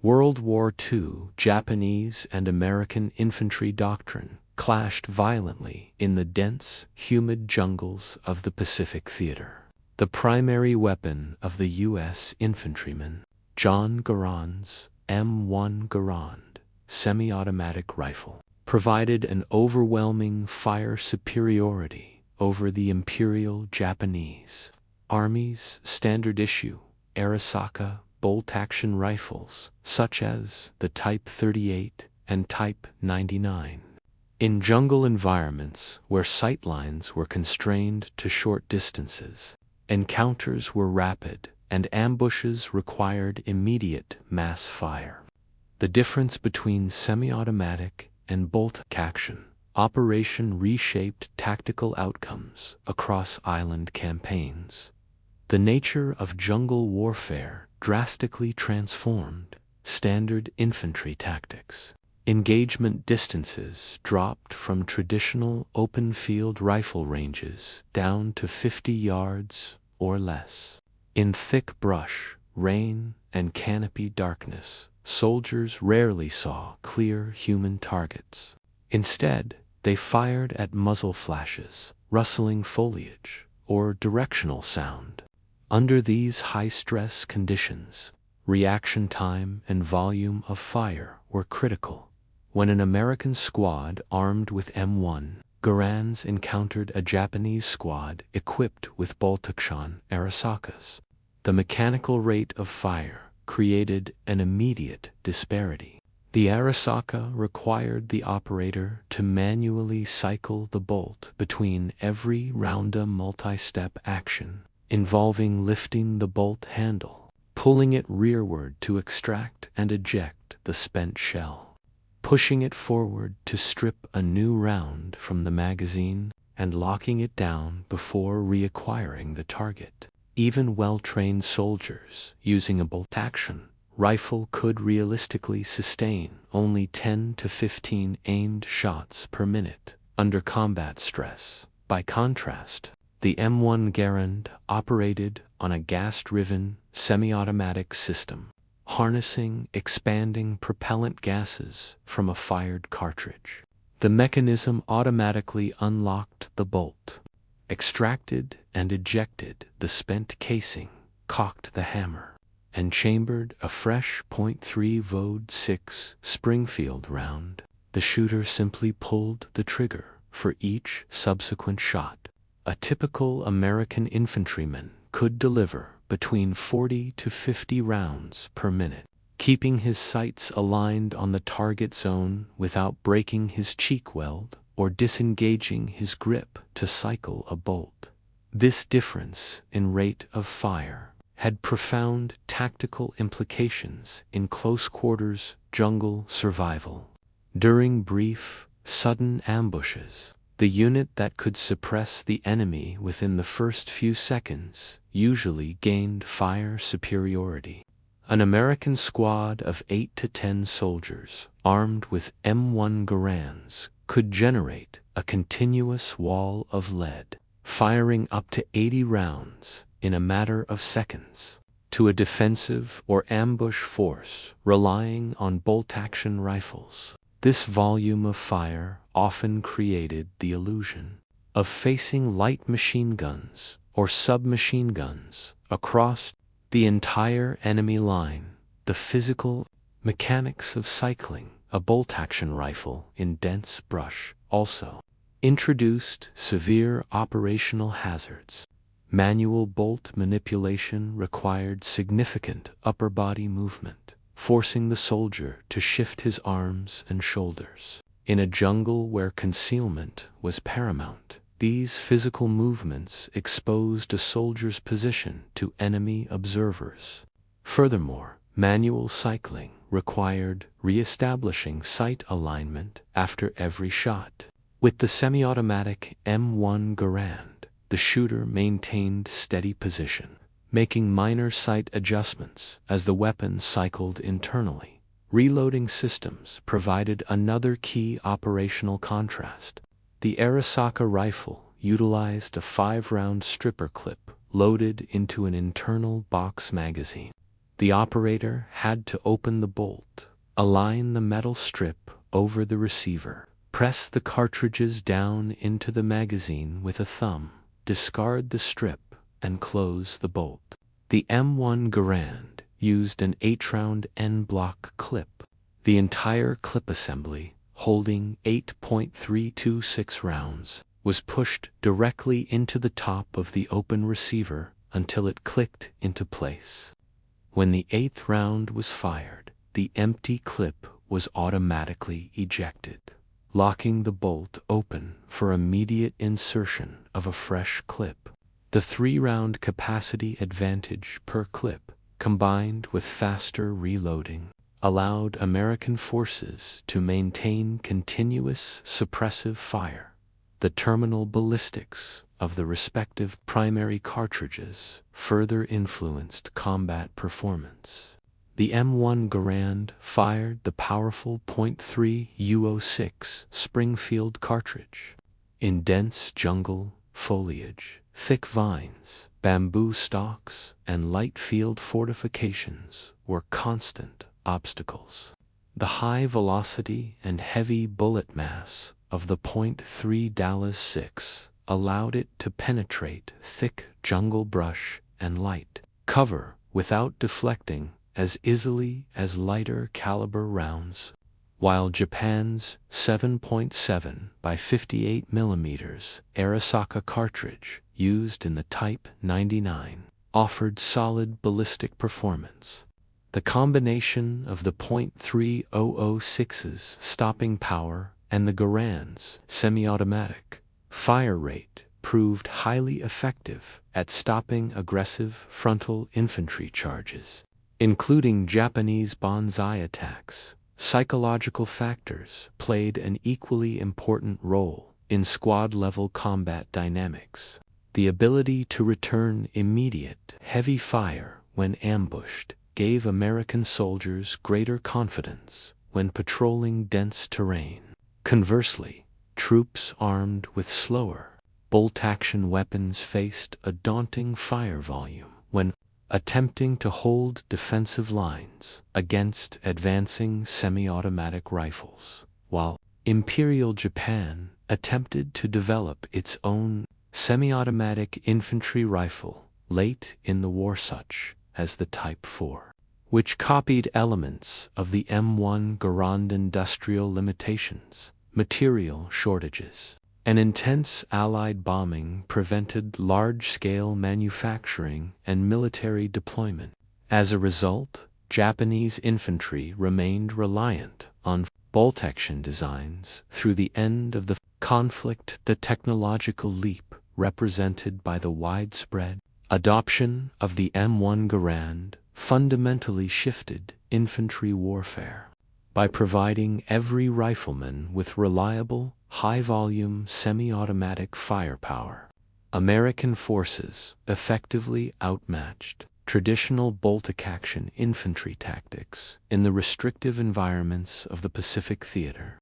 World War II Japanese and American infantry doctrine clashed violently in the dense, humid jungles of the Pacific Theater. The primary weapon of the U.S. infantryman, John Garand's M1 Garand semi-automatic rifle, provided an overwhelming fire superiority over the Imperial Japanese Army's standard-issue Arisaka bolt-action rifles, such as the Type 38 and Type 99. In jungle environments where sightlines were constrained to short distances, encounters were rapid and ambushes required immediate mass fire. The difference between semi-automatic and bolt-action operation reshaped tactical outcomes across island campaigns. The nature of jungle warfare drastically transformed standard infantry tactics. Engagement distances dropped from traditional open-field rifle ranges down to 50 yards or less. In thick brush, rain, and canopy darkness, soldiers rarely saw clear human targets. Instead, they fired at muzzle flashes, rustling foliage, or directional sound. Under these high-stress conditions, reaction time and volume of fire were critical. When an American squad armed with M1 Garands encountered a Japanese squad equipped with bolt-action Arisakas, the mechanical rate of fire created an immediate disparity. The Arisaka required the operator to manually cycle the bolt between every round, a multi-step action involving lifting the bolt handle, pulling it rearward to extract and eject the spent shell, pushing it forward to strip a new round from the magazine, and locking it down before reacquiring the target. Even well-trained soldiers using a bolt-action rifle could realistically sustain only 10 to 15 aimed shots per minute under combat stress. By contrast, the M1 Garand operated on a gas-driven, semi-automatic system, harnessing expanding propellant gases from a fired cartridge. The mechanism automatically unlocked the bolt, extracted and ejected the spent casing, cocked the hammer, and chambered a fresh .3 Vod 6 Springfield round. The shooter simply pulled the trigger for each subsequent shot. A typical American infantryman could deliver between 40 to 50 rounds per minute, keeping his sights aligned on the target zone without breaking his cheek weld or disengaging his grip to cycle a bolt. This difference in rate of fire had profound tactical implications in close-quarters jungle survival. During brief, sudden ambushes, the unit that could suppress the enemy within the first few seconds usually gained fire superiority. An American squad of 8 to 10 soldiers armed with M1 Garands could generate a continuous wall of lead, firing up to 80 rounds in a matter of seconds. To a defensive or ambush force relying on bolt-action rifles, this volume of fire often created the illusion of facing light machine guns or submachine guns across the entire enemy line. The physical mechanics of cycling a bolt-action rifle in dense brush also introduced severe operational hazards. Manual bolt manipulation required significant upper body movement, forcing the soldier to shift his arms and shoulders. In a jungle where concealment was paramount, these physical movements exposed a soldier's position to enemy observers. Furthermore, manual cycling required re-establishing sight alignment after every shot. With the semi-automatic M1 Garand, the shooter maintained steady position, making minor sight adjustments as the weapon cycled internally. Reloading systems provided another key operational contrast. The Arisaka rifle utilized a 5-round stripper clip loaded into an internal box magazine. The operator had to open the bolt, align the metal strip over the receiver, press the cartridges down into the magazine with a thumb, discard the strip, and close the bolt. The M1 Garand used an 8-round N-block clip. The entire clip assembly, holding 8.326 rounds, was pushed directly into the top of the open receiver until it clicked into place. When the 8th round was fired, the empty clip was automatically ejected, locking the bolt open for immediate insertion of a fresh clip. The 3-round capacity advantage per clip, combined with faster reloading, allowed American forces to maintain continuous suppressive fire. The terminal ballistics of the respective primary cartridges further influenced combat performance. The M1 Garand fired the powerful .3 U06 Springfield cartridge. In dense jungle foliage, thick vines, bamboo stalks, and light field fortifications were constant obstacles. The high velocity and heavy bullet mass of the .3-6 allowed it to penetrate thick jungle brush and light cover without deflecting as easily as lighter caliber rounds, while Japan's 7.7 by 58 mm Arisaka cartridge used in the Type 99 offered solid ballistic performance. The combination of the .3006's stopping power and the Garand's semi-automatic fire rate proved highly effective at stopping aggressive frontal infantry charges, including Japanese banzai attacks. Psychological factors played an equally important role in squad-level combat dynamics. The ability to return immediate, heavy fire when ambushed gave American soldiers greater confidence when patrolling dense terrain. Conversely, troops armed with slower, bolt-action weapons faced a daunting fire volume when attempting to hold defensive lines against advancing semi-automatic rifles, while Imperial Japan attempted to develop its own semi-automatic infantry rifle late in the war, such as the Type 4, which copied elements of the M1 Garand. Industrial limitations, material shortages, and intense Allied bombing prevented large-scale manufacturing and military deployment. As a result, Japanese infantry remained reliant on bolt-action designs through the end of the conflict. The technological leap represented by the widespread adoption of the M1 Garand fundamentally shifted infantry warfare. By providing every rifleman with reliable, high-volume semi-automatic firepower, American forces effectively outmatched traditional bolt-action infantry tactics in the restrictive environments of the Pacific Theater.